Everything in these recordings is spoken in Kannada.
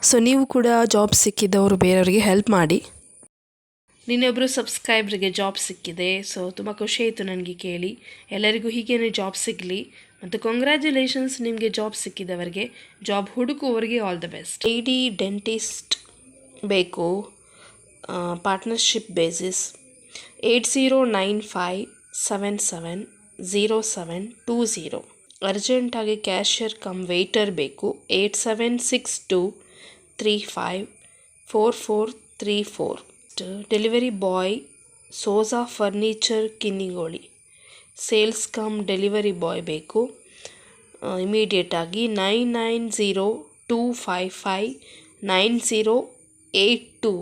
ಸೊ ನೀವು ಕೂಡ ಜಾಬ್ ಸಿಕ್ಕಿದವರು ಬೇರೆಯವರಿಗೆ ಹೆಲ್ಪ್ ಮಾಡಿ. ನಿನ್ನೊಬ್ಬರು ಸಬ್ಸ್ಕ್ರೈಬ್ರಿಗೆ ಜಾಬ್ ಸಿಕ್ಕಿದೆ. ಸೊ ತುಂಬ ಖುಷಿ ಆಯಿತು ನನಗೆ ಕೇಳಿ. ಎಲ್ಲರಿಗೂ ಹೀಗೇನೆ ಜಾಬ್ ಸಿಗಲಿ ಮತ್ತು ಕಂಗ್ರ್ಯಾಚುಲೇಷನ್ಸ್ ನಿಮಗೆ ಜಾಬ್ ಸಿಕ್ಕಿದವರಿಗೆ. ಜಾಬ್ ಹುಡುಕುವವರಿಗೆ ಆಲ್ ದ ಬೆಸ್ಟ್. ಡಿ ಡೆಂಟಿಸ್ಟ್ ಬೇಕು, ಪಾರ್ಟ್ನರ್ಶಿಪ್ ಬೇಸಿಸ್. 8095770720. ಅರ್ಜೆಂಟಾಗಿ ಕ್ಯಾಶಿಯರ್ ಕಮ್ ವೇಟರ್ ಬೇಕು. 8762354434. Delivery boy Souza furniture Kinnigoli. Sales cum delivery boy ಬೇಕು ಇಮಿಡಿಯೇಟಾಗಿ. 9902559082.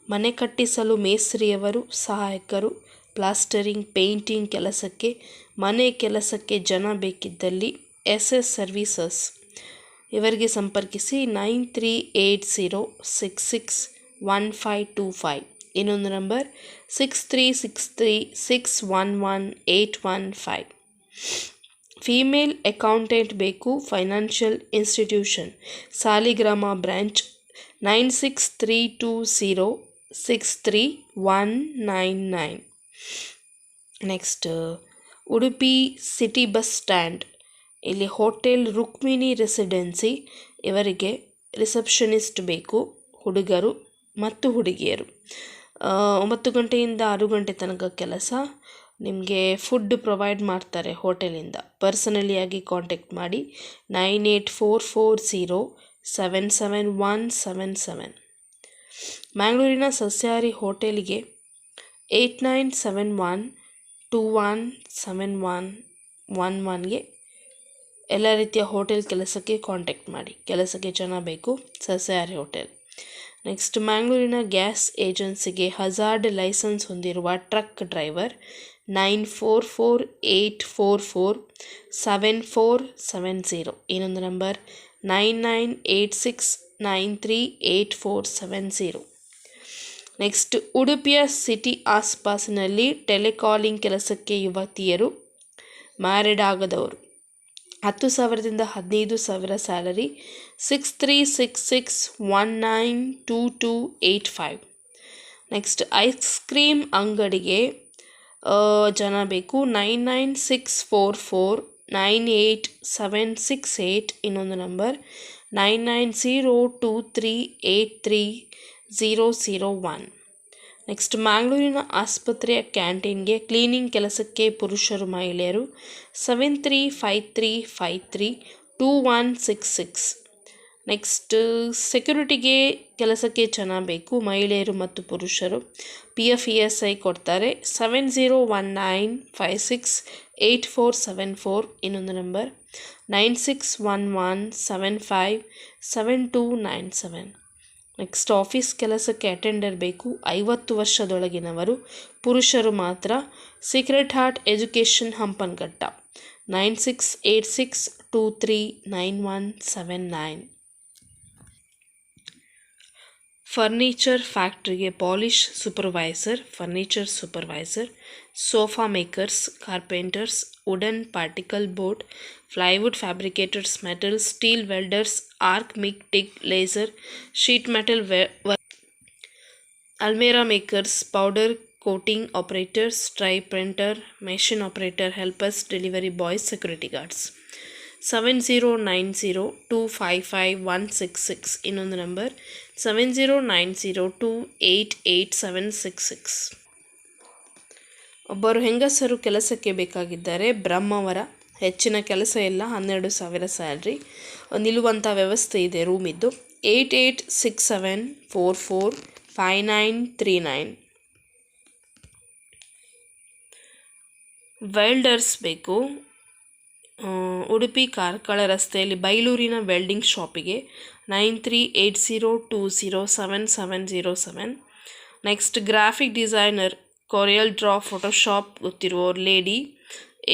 ಮನೆ ಕಟ್ಟಿಸಲು ಮೇಸ್ತ್ರಿಯವರು, ಸಹಾಯಕರು, ಪ್ಲಾಸ್ಟರಿಂಗ್, ಪೇಂಟಿಂಗ್ ಕೆಲಸಕ್ಕೆ, ಮನೆ ಕೆಲಸಕ್ಕೆ ಜನ ಬೇಕಿದ್ದಲ್ಲಿ SS ಸರ್ವೀಸಸ್ ಇವರಿಗೆ ಸಂಪರ್ಕಿಸಿ. 9380661525. ಇನ್ನೊಂದು ನಂಬರ್ 6363611815. ಫೀಮೇಲ್ ಅಕೌಂಟೆಂಟ್ ಬೇಕು, financial institution, Saligrama branch. 9632063199. Next Udupi city bus stand, ಇಲ್ಲಿ ಹೋಟೆಲ್ ರುಕ್ಮಿಣಿ ರೆಸಿಡೆನ್ಸಿ ಇವರಿಗೆ ರಿಸೆಪ್ಷನಿಸ್ಟ್ ಬೇಕು, ಹುಡುಗರು ಮತ್ತು ಹುಡುಗಿಯರು. 9 ಗಂಟೆಯಿಂದ 6 ಗಂಟೆ ತನಕ ಕೆಲಸ. ನಿಮಗೆ ಫುಡ್ ಪ್ರೊವೈಡ್ ಮಾಡ್ತಾರೆ ಹೋಟೆಲಿಂದ. ಪರ್ಸನಲಿಯಾಗಿ ಕಾಂಟ್ಯಾಕ್ಟ್ ಮಾಡಿ. 9844077177. ಮ್ಯಾಂಗ್ಳೂರಿನ ಸಸ್ಯಾಹಾರಿ ಹೋಟೆಲಿಗೆ 8971217111ಗೆ ಎಲ್ಲ ರೀತಿಯ ಹೋಟೆಲ್ ಕೆಲಸಕ್ಕೆ ಕಾಂಟ್ಯಾಕ್ಟ್ ಮಾಡಿ. ಕೆಲಸಕ್ಕೆ ಜನ ಬೇಕು, ಸಸ್ಯಾಹಾರಿ ಹೋಟೆಲ್. ನೆಕ್ಸ್ಟ್ ಮ್ಯಾಂಗ್ಳೂರಿನ ಗ್ಯಾಸ್ ಏಜೆನ್ಸಿಗೆ ಹಜಾರ್ಡ್ ಲೈಸೆನ್ಸ್ ಹೊಂದಿರುವ ಟ್ರಕ್ ಡ್ರೈವರ್. 9448447470. ಇನ್ನೊಂದು ನಂಬರ್ 9986938470. ನೆಕ್ಸ್ಟ್ ಉಡುಪಿಯ ಸಿಟಿ ಆಸ್ಪಾಸಿನಲ್ಲಿ ಟೆಲಿಕಾಲಿಂಗ್ ಕೆಲಸಕ್ಕೆ ಯುವತಿಯರು, ಮ್ಯಾರಿಡ್ ಆಗದವರು. 10,000ದಿಂದ 15,000 ಸ್ಯಾಲರಿ. 6366192285. ನೆಕ್ಸ್ಟ್ ಐಸ್ ಕ್ರೀಮ್ ಅಂಗಡಿಗೆ ಜನ ಬೇಕು. 9964498768. ಇನ್ನೊಂದು ನಂಬರ್ 9902383001. ನೆಕ್ಸ್ಟ್ ಮ್ಯಾಂಗ್ಳೂರಿನ ಆಸ್ಪತ್ರೆಯ ಕ್ಯಾಂಟೀನ್ಗೆ ಕ್ಲೀನಿಂಗ್ ಕೆಲಸಕ್ಕೆ ಪುರುಷರು, ಮಹಿಳೆಯರು. 7353532166. ನೆಕ್ಸ್ಟ್ ಸೆಕ್ಯೂರಿಟಿಗೆ ಕೆಲಸಕ್ಕೆ ಜನ ಬೇಕು, ಮಹಿಳೆಯರು ಮತ್ತು ಪುರುಷರು. PF ESI ಕೊಡ್ತಾರೆ. 7019568474. ಇನ್ನೊಂದು ನಂಬರ್ 9611757297. ನೆಕ್ಸ್ಟ್ ಆಫೀಸ್ ಕೆಲಸಕ್ಕೆ ಅಟೆಂಡರ್ ಬೇಕು, 50 ವರ್ಷದೊಳಗಿನವರು, ಪುರುಷರು ಮಾತ್ರ. Secret heart education, Hampankatta. 9686239179. Furniture ಫ್ಯಾಕ್ಟ್ರಿಗೆ polish supervisor, furniture supervisor, sofa makers, carpenters, wooden particle board, plywood fabricators, metal, steel welders, arc, MIG, TIG, laser, sheet metal ಅಲ್ಮೇರಾ ಮೇಕರ್ಸ್, ಪೌಡರ್ ಕೋಟಿಂಗ್ ಆಪರೇಟರ್ಸ್, ಟ್ರೈ printer, machine operator, helpers, delivery boys, security guards. 7090255166. ಇನ್ನೊಂದು ನಂಬರ್ 7090288766. ಒಬ್ಬರು ಹೆಂಗಸರು ಕೆಲಸಕ್ಕೆ ಬೇಕಾಗಿದ್ದಾರೆ, ಬ್ರಹ್ಮಾವರ. ಹೆಚ್ಚಿನ ಕೆಲಸ ಇಲ್ಲ, 12,000 ಸ್ಯಾಲ್ರಿ. ನಿಲ್ಲುವಂಥ ವ್ಯವಸ್ಥೆ ಇದೆ, ರೂಮ್ ಇದ್ದು. 8867445939. ವೆಲ್ಡರ್ಸ್ ಬೇಕು. ಉಡುಪಿ ಕಾರ್ಕಳ ರಸ್ತೆಯಲ್ಲಿ ಬೈಲೂರಿನ ವೆಲ್ಡಿಂಗ್ ಶಾಪಿಗೆ. 9380207707. Next graphic designer, CorelDRAW, Photoshop ಗೊತ್ತಿರುವವರು ಲೇಡಿ.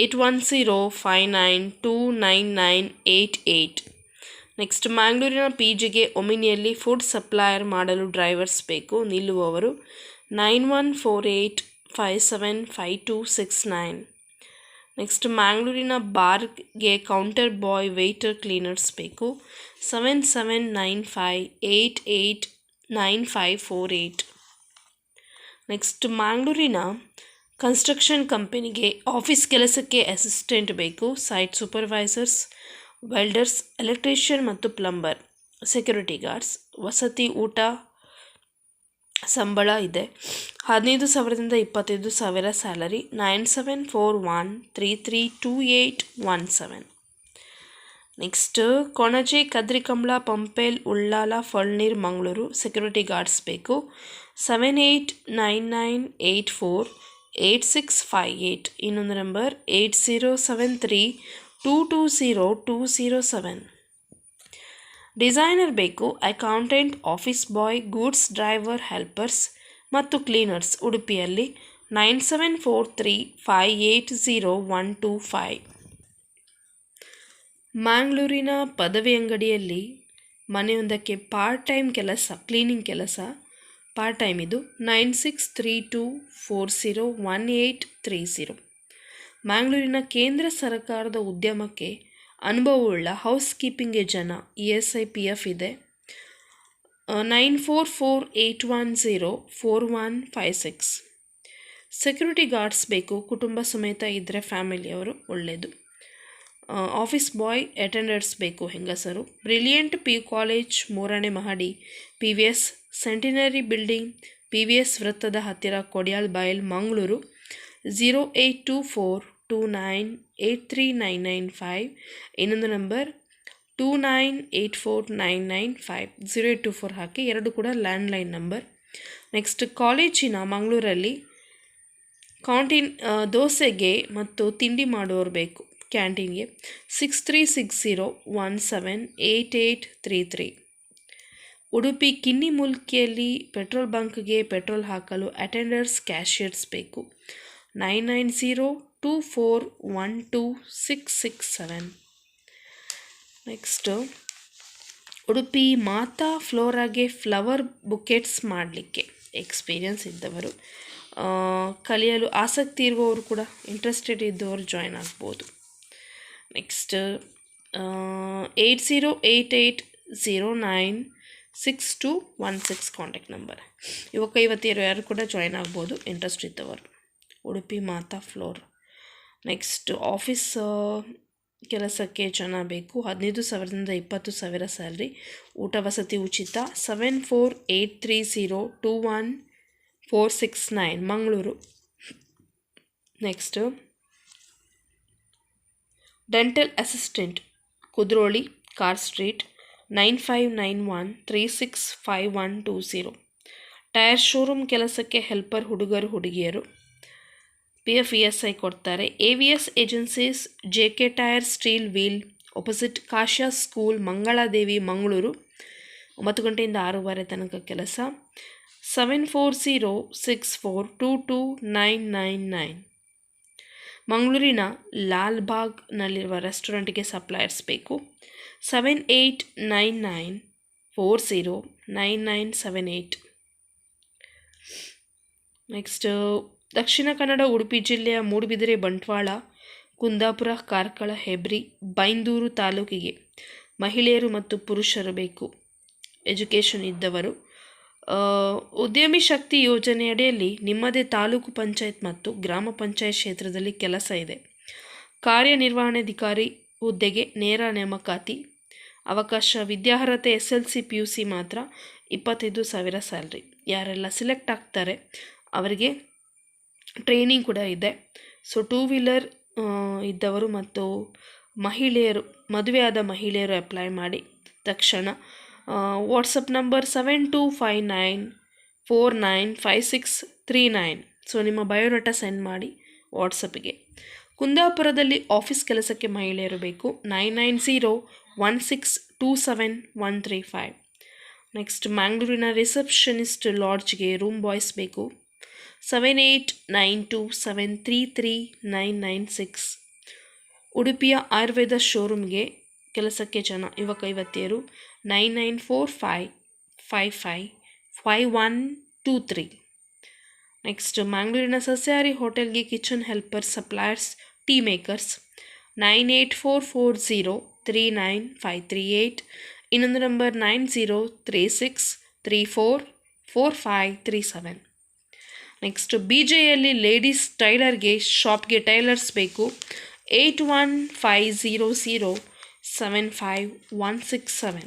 8105929988. ನೆಕ್ಸ್ಟ್ ಮ್ಯಾಂಗ್ಳೂರಿನ PGಗೆ ಒಮಿನಿಯಲ್ಲಿ ಫುಡ್ ಸಪ್ಲೈಯರ್ ಮಾಡಲು ಡ್ರೈವರ್ಸ್ ಬೇಕು, ನಿಲ್ಲುವವರು. 9148575269. ನೆಕ್ಸ್ಟ್ ಮ್ಯಾಂಗ್ಳೂರಿನ ಬಾರ್ಗೆ ಕೌಂಟರ್ ಬಾಯ್, ವೇಟರ್, ಕ್ಲೀನರ್ಸ್ ಬೇಕು. 7795889548. ನೆಕ್ಸ್ಟ್ ಮ್ಯಾಂಗ್ಳೂರಿನ ಕನ್ಸ್ಟ್ರಕ್ಷನ್ ಕಂಪನಿಗೆ ಆಫೀಸ್ ಕೆಲಸಕ್ಕೆ ಅಸಿಸ್ಟೆಂಟ್ ಬೇಕು. ಸೈಟ್ ಸೂಪರ್ವೈಸರ್ಸ್, ವೆಲ್ಡರ್ಸ್, ಎಲೆಕ್ಟ್ರಿಷಿಯನ್ ಮತ್ತು ಪ್ಲಂಬರ್, ಸೆಕ್ಯೂರಿಟಿ ಗಾರ್ಡ್ಸ್. ವಸತಿ, ಊಟ, ಸಂಬಳ ಇದೆ. 15,000ದಿಂದ 25,000 salary. 9741332817. Next Konaje, Kadrikambala, Pumpwell, Ullal, Falnir, Mangaluru. Security guards ಬೇಕು. 7899848658. ಇನ್ನೊಂದು ನಂಬರ್ 8073220207. ಡಿಸೈನರ್ ಬೇಕು. Accountant, office boy, goods driver, helpers ಮತ್ತು ಕ್ಲೀನರ್ಸ್. ಉಡುಪಿಯಲ್ಲಿ 9743580125. ಮ್ಯಾಂಗ್ಳೂರಿನ ಪದವಿ ಅಂಗಡಿಯಲ್ಲಿ ಮನೆಯೊಂದಕ್ಕೆ ಪಾರ್ಟ್ ಟೈಮ್ ಕೆಲಸ, ಕ್ಲೀನಿಂಗ್ ಕೆಲಸ, ಪಾರ್ಟ್ ಟೈಮ್ ಇದು. 9632401830. ಮ್ಯಾಂಗ್ಳೂರಿನ ಕೇಂದ್ರ ಸರ್ಕಾರದ ಉದ್ಯಮಕ್ಕೆ ಅನುಭವವುಳ್ಳ ಹೌಸ್ ಕೀಪಿಂಗ್ಗೆ ಜನ. ESI PF ಇದೆ. 9448104156. ಸೆಕ್ಯೂರಿಟಿ ಗಾರ್ಡ್ಸ್ ಬೇಕು. ಕುಟುಂಬ ಸಮೇತ ಇದ್ದರೆ ಫ್ಯಾಮಿಲಿಯವರು ಒಳ್ಳೆಯದು. ಆಫೀಸ್ ಬಾಯ್, ಅಟೆಂಡರ್ಸ್ ಬೇಕು, ಹೆಂಗಸರು. ಬ್ರಿಲಿಯಂಟ್ PU ಕಾಲೇಜ್, 3ನೇ ಮಹಡಿ, PVS ಸೆಂಟಿನರಿ ಬಿಲ್ಡಿಂಗ್, PVS ವೃತ್ತದ ಹತ್ತಿರ, ಕೊಡಿಯಾಲ್ ಬೈಲ್, ಮಂಗಳೂರು. 082429839995. ಇನ್ನೊಂದು ನಂಬರ್ 29849995. 0824 ಹಾಕಿ. ಎರಡು ಕೂಡ ಲ್ಯಾಂಡ್ಲೈನ್ ನಂಬರ್. ನೆಕ್ಸ್ಟ್ ಕಾಲೇಜಿನ ಮಂಗಳೂರಲ್ಲಿ ಕ್ಯಾಂಟೀನ್, ದೋಸೆಗೆ ಮತ್ತು ತಿಂಡಿ ಮಾಡೋರು ಬೇಕು ಕ್ಯಾಂಟೀನ್ಗೆ. 6360178833. ಉಡುಪಿ ಕಿನ್ನಿ ಮುಲ್ಕಿಯಲ್ಲಿ ಪೆಟ್ರೋಲ್ ಬಂಕ್ಗೆ ಪೆಟ್ರೋಲ್ ಹಾಕಲು ಅಟೆಂಡರ್ಸ್, ಕ್ಯಾಶಿಯರ್ಸ್ ಬೇಕು. 9902412667. ನೆಕ್ಸ್ಟ್ ಉಡುಪಿ ಮಾತಾ ಫ್ಲೋರಾಗೆ ಫ್ಲವರ್ ಬುಕೆಟ್ಸ್ ಮಾಡಲಿಕ್ಕೆ ಎಕ್ಸ್ಪೀರಿಯನ್ಸ್ ಇದ್ದವರು, ಕಲಿಯಲು ಆಸಕ್ತಿ ಇರುವವರು ಕೂಡ, ಇಂಟ್ರೆಸ್ಟೆಡ್ ಇದ್ದವರು ಜಾಯ್ನ್ ಆಗ್ಬೋದು. Next 8088096216 contact number. ಯುವತಿಯರು ಯಾರು ಕೂಡ ಜಾಯ್ನ್ ಆಗ್ಬೋದು, ಇಂಟ್ರೆಸ್ಟ್ ಇದ್ದವರು. Udupi Mata floor. Next office ಕೆಲಸಕ್ಕೆ ಜನ ಬೇಕು. 15,000ದಿಂದ 20,000 ಸ್ಯಾಲ್ರಿ. ಊಟ ವಸತಿ ಉಚಿತ. 7483021469 Mangaluru. Next dental assistant, Kudroli, car street. 9591365120. Tyre showroom ಕೆಲಸಕ್ಕೆ ಹೆಲ್ಪರ್, ಹುಡುಗರು ಹುಡುಗಿಯರು. PF ESI ಕೊಡ್ತಾರೆ. AVS agencies, JK tyre, steel wheel, opposite ಕಾಶ್ಯಾ ಸ್ಕೂಲ್, ಮಂಗಳಾದೇವಿ, ಮಂಗಳೂರು. 9 ಗಂಟೆಯಿಂದ 6:30 ತನಕ ಕೆಲಸ. 7406422999. ಮಂಗಳೂರಿನ ಲಾಲ್ಬಾಗ್ನಲ್ಲಿರುವ ರೆಸ್ಟೋರೆಂಟ್ಗೆ ಸಪ್ಲೈಯರ್ಸ್ ಬೇಕು. 7899409978. ನೆಕ್ಸ್ಟ್ ದಕ್ಷಿಣ ಕನ್ನಡ, ಉಡುಪಿ ಜಿಲ್ಲೆಯ ಮೂಡುಬಿದಿರೆ, ಬಂಟ್ವಾಳ, ಕುಂದಾಪುರ, ಕಾರ್ಕಳ, ಹೆಬ್ರಿ, ಬೈಂದೂರು ತಾಲೂಕಿಗೆ ಮಹಿಳೆಯರು ಮತ್ತು ಪುರುಷರು ಬೇಕು, ಎಜುಕೇಷನ್ ಇದ್ದವರು. ಉದ್ಯಮಿ ಶಕ್ತಿ ಯೋಜನೆಯಡಿಯಲ್ಲಿ ನಿಮ್ಮದೇ ತಾಲೂಕು ಪಂಚಾಯತ್ ಮತ್ತು ಗ್ರಾಮ ಪಂಚಾಯತ್ ಕ್ಷೇತ್ರದಲ್ಲಿ ಕೆಲಸ ಇದೆ. ಕಾರ್ಯನಿರ್ವಹಣಾಧಿಕಾರಿ ಹುದ್ದೆಗೆ ನೇರ ನೇಮಕಾತಿ. ಅವಕಾಶ ವಿದ್ಯಾರ್ಹತೆ SLC PUC ಮಾತ್ರ. 25,000 ಸ್ಯಾಲ್ರಿ. ಯಾರೆಲ್ಲ ಸಿಲೆಕ್ಟ್ ಆಗ್ತಾರೆ ಅವರಿಗೆ ಟ್ರೈನಿಂಗ್ ಕೂಡ ಇದೆ. ಸೊ 2 ವೀಲರ್ ಇದ್ದವರು ಮತ್ತು ಮಹಿಳೆಯರು, ಮದುವೆಯಾದ ಮಹಿಳೆಯರು ಅಪ್ಲೈ ಮಾಡಿ ತಕ್ಷಣ. WhatsApp number 7259495639. ಸೊ ನಿಮ್ಮ ಬಯೋಡಾಟಾ ಸೆಂಡ್ ಮಾಡಿ ವಾಟ್ಸಪ್ಗೆ. ಕುಂದಾಪುರದಲ್ಲಿ ಆಫೀಸ್ ಕೆಲಸಕ್ಕೆ ಮಹಿಳೆಯರು ಬೇಕು. 9901627135. ನೆಕ್ಸ್ಟ್ ಮ್ಯಾಂಗ್ಳೂರಿನ ರಿಸೆಪ್ಷನಿಸ್ಟ್, ಲಾಡ್ಜ್ಗೆ ರೂಮ್ ಬಾಯ್ಸ್ ಬೇಕು. 7892733996. ಉಡುಪಿಯ ಆಯುರ್ವೇದ ಶೋರೂಮ್ಗೆ ಕೆಲಸಕ್ಕೆ ಜನ, ಯುವತಿಯರು. 9945555123. ನೆಕ್ಸ್ಟ್ ಮ್ಯಾಂಗ್ಳೂರಿನ ಸಸ್ಯಾಹಾರಿ ಹೋಟೆಲ್ಗೆ kitchen helper, suppliers, tea makers. 9844039538. ಇನ್ನೊಂದು ನಂಬರ್ 9036344537. ನೆಕ್ಸ್ಟ್ BJಯಲ್ಲಿ ಲೇಡೀಸ್ ಟೈಲರ್ಗೆ ಶಾಪ್ಗೆ ಟೈಲರ್ಸ್ ಬೇಕು. 8150075167.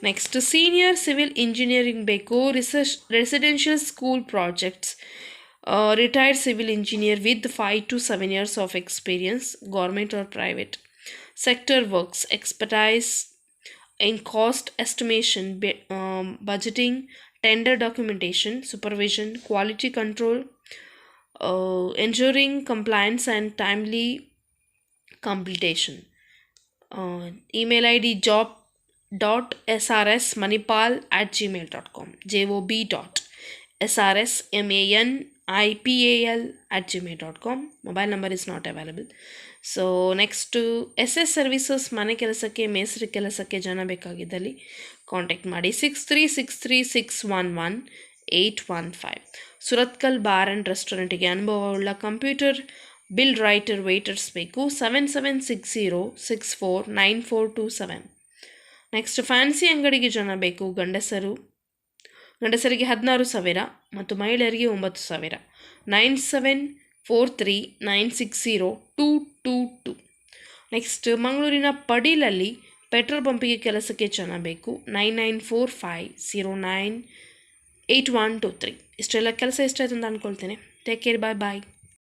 ನೆಕ್ಸ್ಟ್ ಸೀನಿಯರ್ ಸಿವಿಲ್ ಇಂಜಿನಿಯರಿಂಗ್ ಬೇಕು. Residential school projects, retired civil engineer with 5 to 7 years of experience, government or private. Sector works, expertise in cost estimation, budgeting, tender documentation, supervision, quality control, ensuring compliance and timely completion. Email ID job.srsmanipal@gmail.com, job.srsmanipal@gmail.com. Mobile number is not available. So next SS services ಮನೆ ಕೆಲಸಕ್ಕೆ, ಮೇಸ್ತ್ರಿ ಕೆಲಸಕ್ಕೆ ಜನ ಬೇಕಾಗಿದ್ದಲ್ಲಿ ಕಾಂಟ್ಯಾಕ್ಟ್ ಮಾಡಿ. 6363611815. ಸುರತ್ಕಲ್ ಬಾರ್ ಆ್ಯಂಡ್ ರೆಸ್ಟೋರೆಂಟಿಗೆ ಅನುಭವವುಳ್ಳ ಕಂಪ್ಯೂಟರ್ ಬಿಲ್ ರೈಟರ್ ವೇಟರ್ಸ್ ಬೇಕು. 7760649427. ನೆಕ್ಸ್ಟ್ ಫ್ಯಾನ್ಸಿ ಅಂಗಡಿಗೆ ಜನ ಬೇಕು. ಗಂಡಸರಿಗೆ 16,000 ಮತ್ತು ಮಹಿಳೆಯರಿಗೆ 9,000. 9743960222. ನೆಕ್ಸ್ಟ್ ಮಂಗಳೂರಿನ ಪಡೀಲಲ್ಲಿ ಪೆಟ್ರೋಲ್ ಪಂಪಿಗೆ ಕೆಲಸಕ್ಕೆ ಜನ ಬೇಕು. 9945098123. ಇಷ್ಟೆಲ್ಲ ಕೆಲಸ ಎಷ್ಟಾಯ್ತು ಅಂತ ಅಂದ್ಕೊಳ್ತೇನೆ. ಟೇಕ್ ಕೇರ್, ಬಾಯ್.